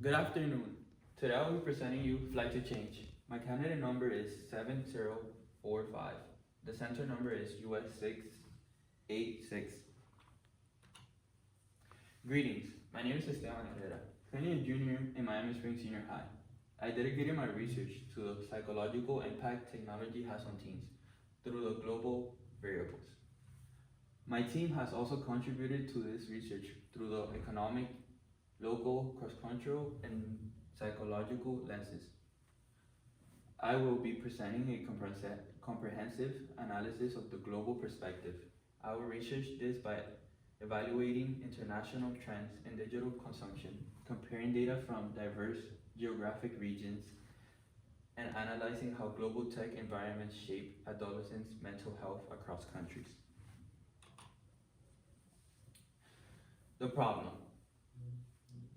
Good afternoon. Today I will be presenting you Flight to Change. My candidate number is 7045. The center number is US 686. Greetings, my name is Esteban Herrera, currently a junior in Miami Springs Senior High. I dedicated my research to the psychological impact technology has on teens through the global variables. My team has also contributed to this research through the economic, local, cross-cultural, and psychological lenses. I will be presenting a comprehensive analysis of the global perspective. I will research this by evaluating international trends in digital consumption, comparing data from diverse geographic regions, and analyzing how global tech environments shape adolescents' mental health across countries. The problem.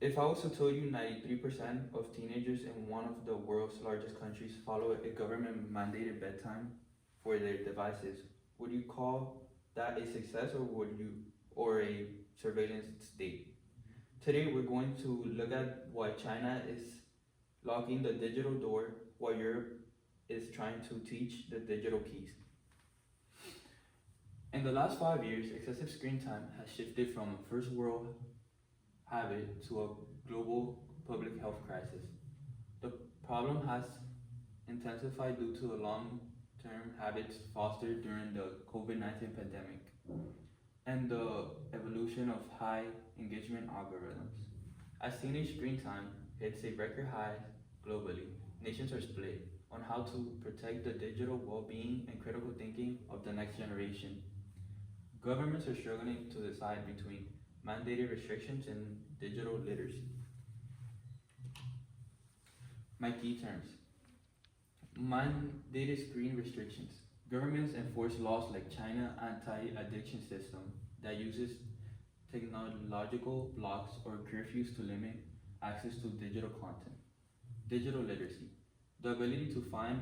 If I was to tell you 93% of teenagers in one of the world's largest countries follow a government mandated bedtime for their devices, would you call that a success or a surveillance state? Today we're going to look at why China is locking the digital door while Europe is trying to teach the digital keys. In the last 5 years, excessive screen time has shifted from a first world habit to a global public health crisis. The problem has intensified due to the long-term habits fostered during the COVID-19 pandemic and the evolution of high engagement algorithms. As teenage screen time hits a record high globally, nations are split on how to protect the digital well-being and critical thinking of the next generation. Governments are struggling to decide between mandated restrictions and digital literacy. My key terms. Mandated screen restrictions. Governments enforce laws like China anti-addiction system that uses technological blocks or curfews to limit access to digital content. Digital literacy. The ability to find,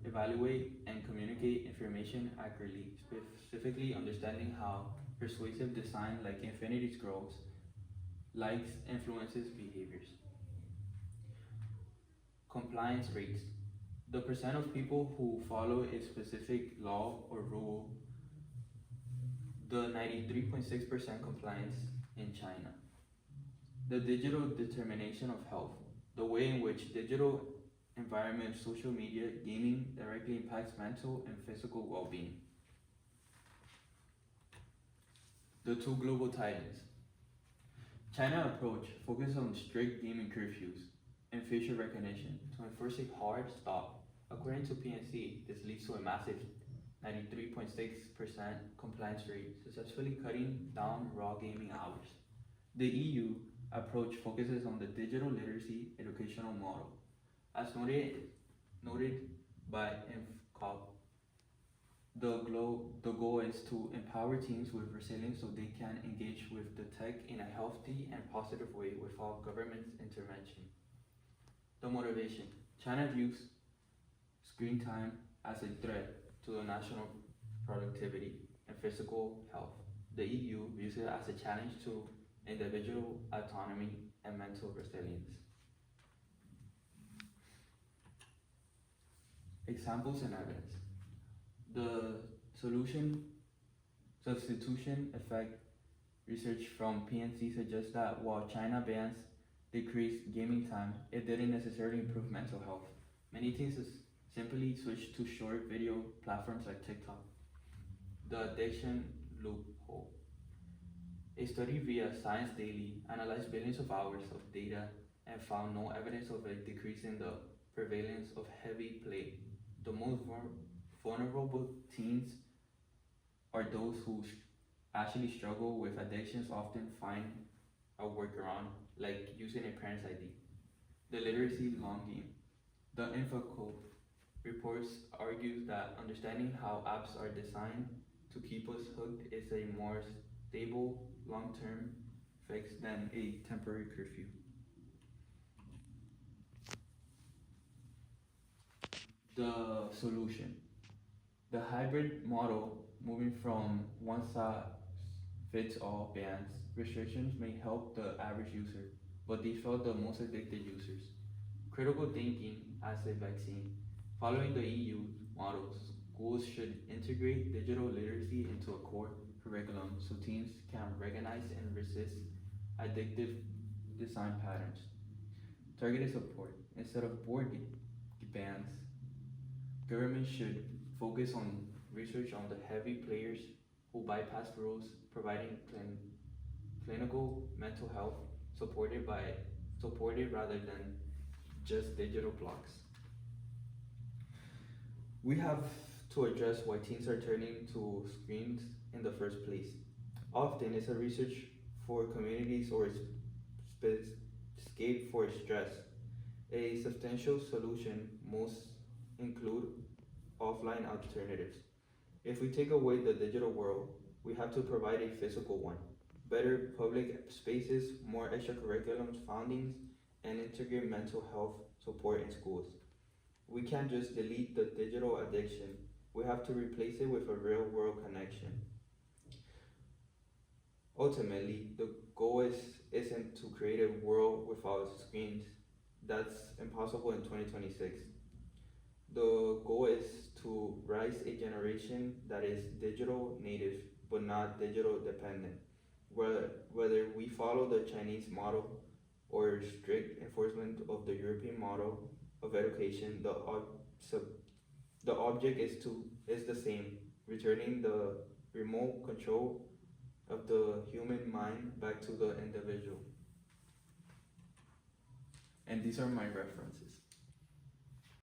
evaluate, and communicate information accurately, specifically understanding how persuasive design like infinity scrolls likes influences behaviors. Compliance rates. The percent of people who follow a specific law or rule, the 93.6% compliance in China. The digital determination of health. The way in which digital environment, social media, gaming directly impacts mental and physical well-being. The two global titans. China approach focuses on strict gaming curfews and facial recognition to enforce a hard stop. According to PNC, this leads to a massive 93.6% compliance rate, successfully cutting down raw gaming hours. The EU approach focuses on the digital literacy educational model. As noted by INFCOP, the goal is to empower teens with resilience so they can engage with the tech in a healthy and positive way without government intervention. The motivation. China views screen time as a threat to the national productivity and physical health. The EU views it as a challenge to individual autonomy and mental resilience. Examples and evidence. The substitution effect research from PNC suggests that while China bans decreased gaming time, it didn't necessarily improve mental health. Many teens simply switched to short video platforms like TikTok. The addiction loophole. A study via Science Daily analyzed billions of hours of data and found no evidence of a decrease in the prevalence of heavy play. The most vulnerable teens are those who actually struggle with addictions, often find a workaround, like using a parent's ID. The literacy long game. The InfoCo reports argues that understanding how apps are designed to keep us hooked is a more stable long-term fix than a temporary curfew. The solution. The hybrid model, moving from one size fits all bans, restrictions may help the average user, but they felt the most addicted users. Critical thinking as a vaccine. Following the EU model, schools should integrate digital literacy into a core curriculum so teens can recognize and resist addictive design patterns. Targeted support. Instead of board bans, government should focus on research on the heavy players who bypass rules, providing clinical mental health supported rather than just digital blocks. We have to address why teens are turning to screens in the first place. Often it's a research for communities or escape for stress. A substantial solution most include offline alternatives. If we take away the digital world, we have to provide a physical one. Better public spaces, more extracurriculum fundings, and integrate mental health support in schools. We can't just delete the digital addiction, we have to replace it with a real world connection. Ultimately, the goal isn't to create a world without screens. That's impossible in 2026. The goal is to raise a generation that is digital native but not digital dependent. Whether we follow the Chinese model or strict enforcement of the European model of education, the object is the same, returning the remote control of the human mind back to the individual. And these are my references.